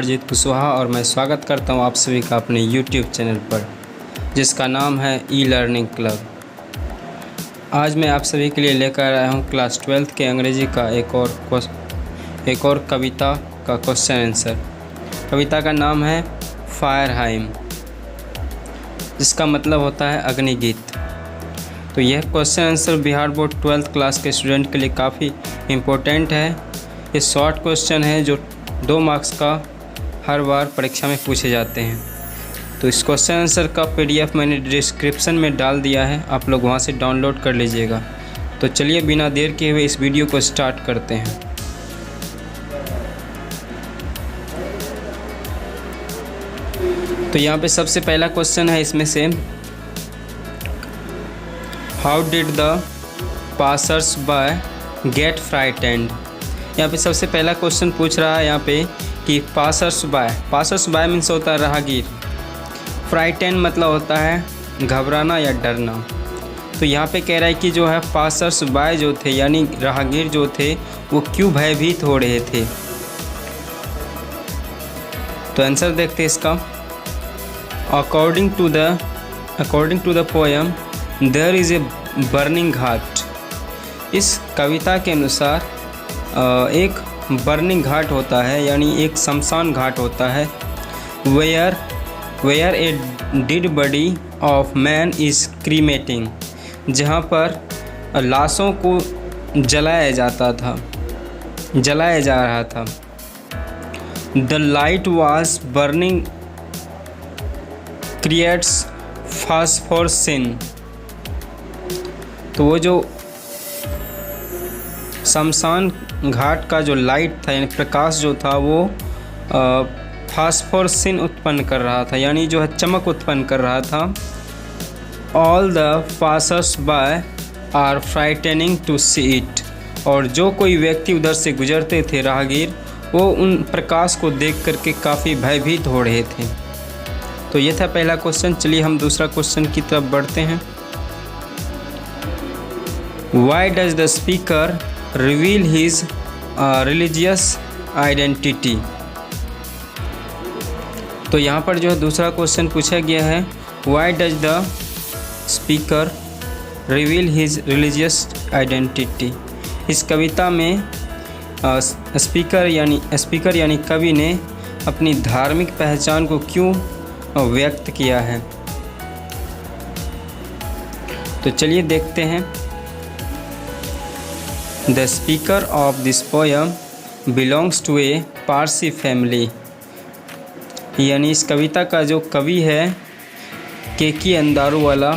अमरजीत कुशवाहा और मैं स्वागत करता हूं आप सभी का अपने YouTube चैनल पर, जिसका नाम है ई लर्निंग क्लब। आज मैं आप सभी के लिए लेकर आया हूं क्लास 12th के अंग्रेजी का एक और कविता का क्वेश्चन आंसर। कविता का नाम है फायरहाइम, जिसका मतलब होता है अग्निगीत। तो यह question answer Bihar board 12th class के स्टूडेंट के लिए काफ़ी इम्पोर्टेंट है। ये शॉर्ट क्वेश्चन है जो 2 मार्क्स का हर बार परीक्षा में पूछे जाते हैं। तो इस क्वेश्चन आंसर का PDF मैंने डिस्क्रिप्शन में डाल दिया है, आप लोग वहां से डाउनलोड कर लीजिएगा। तो चलिए बिना देर किए हुए इस वीडियो को स्टार्ट करते हैं। तो यहाँ पे सबसे पहला क्वेश्चन है इसमें से, how did the passers by get frightened. यहाँ पे सबसे पहला क्वेश्चन पूछ रहा है यहाँ पे कि पासर्स बाय मीन्स होता है राहगीर, फ्राइटेंड मतलब होता है घबराना या डरना। तो यहाँ पे कह रहा है कि जो है पासर्स बाय जो थे यानी राहगीर जो थे वो क्यों भयभीत हो रहे थे। तो आंसर देखते हैं इसका। According to the poem there is a burning ghat. इस कविता के अनुसार एक बर्निंग घाट होता है यानी एक शमशान घाट होता है। Where a dead body of man is cremating, जहाँ पर लाशों को जलाया जा रहा था। The light was burning creates phosphorescence. तो वो जो शमशान घाट का जो लाइट था यानी प्रकाश जो था वो फास्फोरसिन उत्पन्न कर रहा था, यानी जो है चमक उत्पन्न कर रहा था। All the passers by are frightening to see it. और जो कोई व्यक्ति उधर से गुजरते थे राहगीर, वो उन प्रकाश को देख करके काफ़ी भयभीत हो रहे थे। तो ये था पहला क्वेश्चन। चलिए हम दूसरा क्वेश्चन की तरफ बढ़ते हैं। Why does the speaker reveal his religious identity. तो यहाँ पर जो है दूसरा क्वेश्चन पूछा गया है, why does the speaker reveal his religious identity. इस कविता में स्पीकर यानी कवि ने अपनी धार्मिक पहचान को क्यों व्यक्त किया है। तो चलिए देखते हैं। The speaker of this poem belongs to a Parsi family. यानी इस कविता का जो कवि है केकी अंदारू वाला,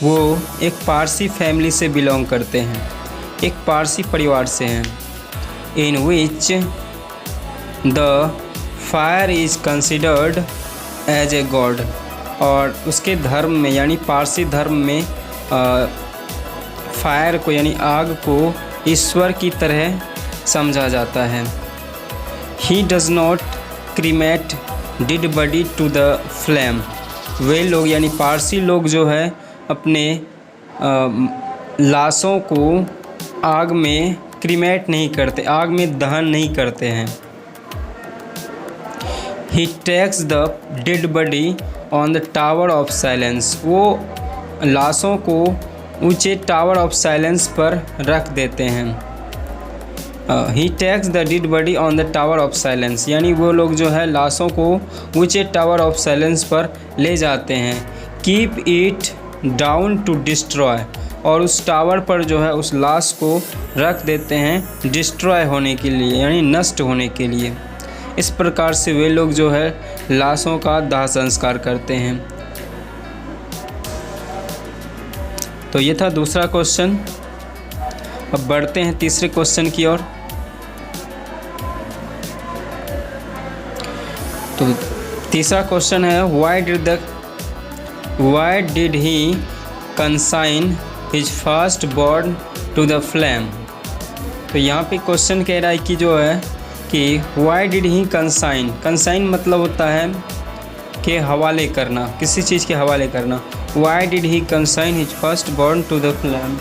वो एक पारसी फैमिली से बिलोंग करते हैं, एक पारसी परिवार से हैं। In which the fire is considered as a god. और उसके धर्म में यानी पारसी धर्म में फायर को यानी आग को ईश्वर की तरह समझा जाता है। He does not cremate dead body to the flame. वे लोग यानी पारसी लोग जो है अपने लाशों को आग में क्रीमेट नहीं करते, आग में दहन नहीं करते हैं। He takes the dead body on the tower of silence. वो लाशों को ऊंचे टावर ऑफ साइलेंस पर रख देते हैं। He takes the dead body on the tower of silence, यानी वो लोग जो है लाशों को ऊंचे टावर ऑफ साइलेंस पर ले जाते हैं। Keep it down to destroy. और उस टावर पर जो है उस लाश को रख देते हैं डिस्ट्रॉय होने के लिए यानी नष्ट होने के लिए। इस प्रकार से वे लोग जो है लाशों का दाह संस्कार करते हैं। तो ये था दूसरा क्वेश्चन। अब बढ़ते हैं तीसरे क्वेश्चन की ओर। तो तीसरा क्वेश्चन है, why did he consign his first born to the flame. तो यहाँ पे क्वेश्चन कह रहा है कि जो है कि व्हाई डिड ही कंसाइन मतलब होता है कि हवाले करना, किसी चीज़ के हवाले करना। Why did he consign his first born to the flame?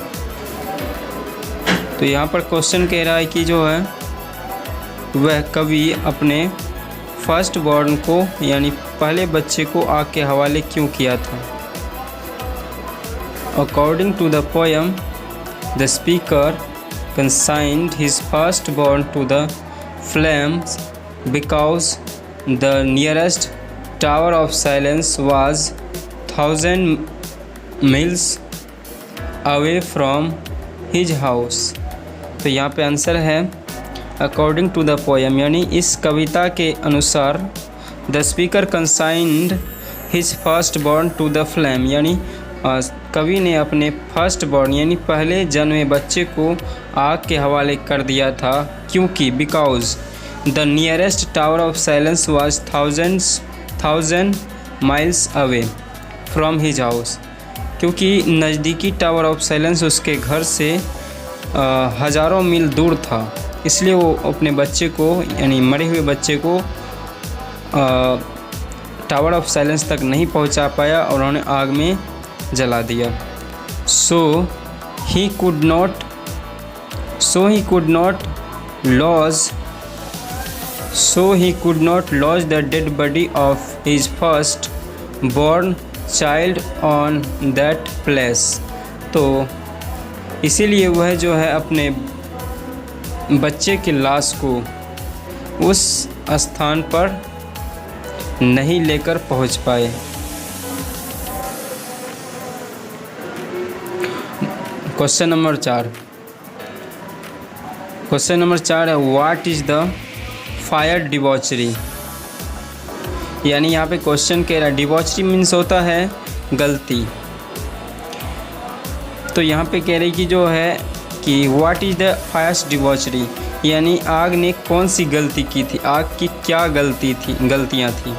तो यहाँ पर क्वेश्चन कह रहा है कि जो है वह कवि अपने फर्स्ट बॉर्न को यानी पहले बच्चे को आग के हवाले क्यों किया था? According to the poem the speaker consigned his firstborn to the flames because the nearest tower of silence was 1,000 miles away from his house। तो यहाँ पे आंसर है अकॉर्डिंग टू द पोएम, यानी इस कविता के अनुसार the speaker consigned his first born to the flame, यानी कवि ने अपने फर्स्ट बॉर्न यानी पहले जन्मे बच्चे को आग के हवाले कर दिया था, क्योंकि because the nearest tower of silence was 1,000 miles away from his house, क्योंकि नज़दीकी टावर ऑफ साइलेंस उसके घर से हज़ारों मील दूर था, इसलिए वो अपने बच्चे को यानी मरे हुए बच्चे को टावर ऑफ साइलेंस तक नहीं पहुंचा पाया और उन्होंने आग में जला दिया। So he could not lodge the dead body of his first born child on that place। तो इसीलिए वह जो है अपने बच्चे की लाश को उस स्थान पर नहीं लेकर पहुंच पाए। क्वेश्चन नंबर 4 है what is the fire debauchery, यानी यहाँ पे क्वेश्चन कह रहा है डिबॉचरी मीन्स होता है गलती, तो यहाँ पे कह रही कि जो है कि what is the fire debauchery, यानी आग ने कौन सी गलती की थी, आग की क्या गलतियाँ थी।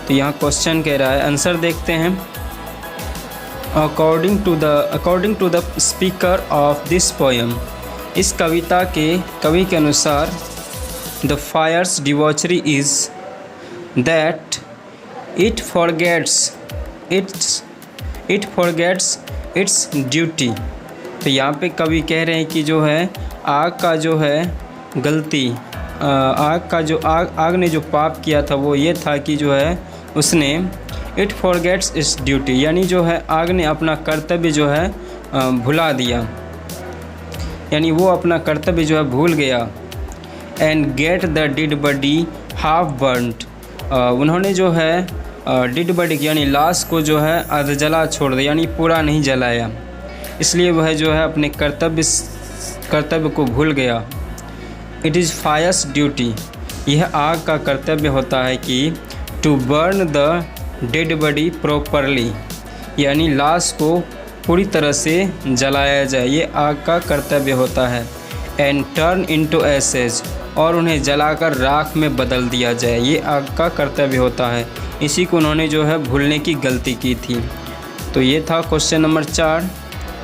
तो यहाँ क्वेश्चन कह रहा है, आंसर देखते हैं। According to the speaker of this poem, इस कविता के कवि के अनुसार the fire's debauchery is that it forgets its duty. तो यहाँ पे कवि कह रहे हैं कि जो है आग का जो है गलती, आग ने जो पाप किया था वो ये था कि जो है उसने इट फॉरगेट्स इट्स ड्यूटी, यानी जो है आग ने अपना कर्तव्य जो है भुला दिया, यानी वो अपना कर्तव्य जो है भूल गया। And get the dead body half burned, उन्होंने जो है डेड बॉडी यानी लाश को जो है आधा जला छोड़ दिया, यानी पूरा नहीं जलाया, इसलिए वह जो है अपने कर्तव्य को भूल गया। इट इज़ फायर्स ड्यूटी, यह आग का कर्तव्य होता है कि to burn the dead body properly, यानी लाश को पूरी तरह से जलाया जाए, ये आग का कर्तव्य होता है। एंड टर्न इनटू एसेज, और उन्हें जलाकर राख में बदल दिया जाए, ये आग का कर्तव्य होता है। इसी को उन्होंने जो है भूलने की गलती की थी। तो ये था क्वेश्चन नंबर 4।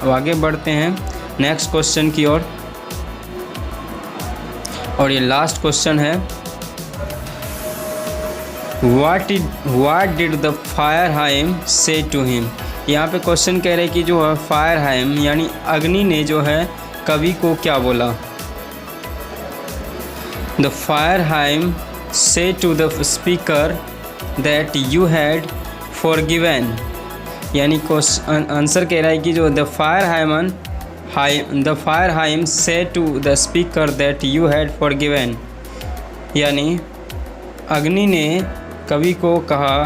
अब आगे बढ़ते हैं नेक्स्ट क्वेश्चन की ओर, और ये लास्ट क्वेश्चन है What did the Fireheim say to him? यहाँ पे क्वेश्चन कह रहे हैं कि जो है फायरहाइम यानी अग्नि ने जो है कवि को क्या बोला। The Fireheim said to the speaker that you had forgiven, यानी आंसर कह रहा है कि जो the Fireheim said to the speaker that you had forgiven, यानी अग्नि ने कवि को कहा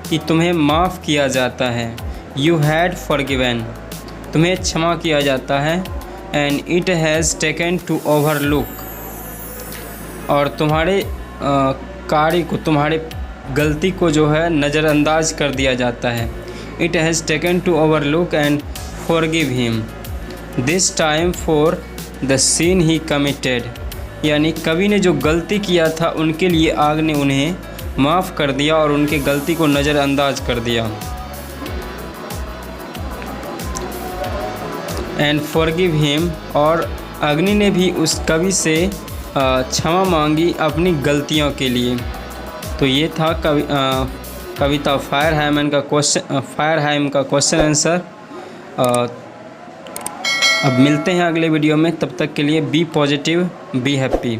कि तुम्हें माफ़ किया जाता है। यू हैड फॉरगिवन, तुम्हें क्षमा किया जाता है। And it has taken to overlook, और तुम्हारे कार्य को, तुम्हारे गलती को जो है नज़रअंदाज कर दिया जाता है। It has taken to overlook and forgive him this time for the sin he committed, यानी कवि ने जो गलती किया था उनके लिए आग ने उन्हें माफ़ कर दिया और उनकी गलती को नज़रअंदाज कर दिया। एंड फॉरगिव हिम, और अग्नि ने भी उस कवि से क्षमा मांगी अपनी गलतियों के लिए। तो ये था कविता फायरहाइम का क्वेश्चन आंसर। अब मिलते हैं अगले वीडियो में, तब तक के लिए बी पॉजिटिव, बी हैप्पी।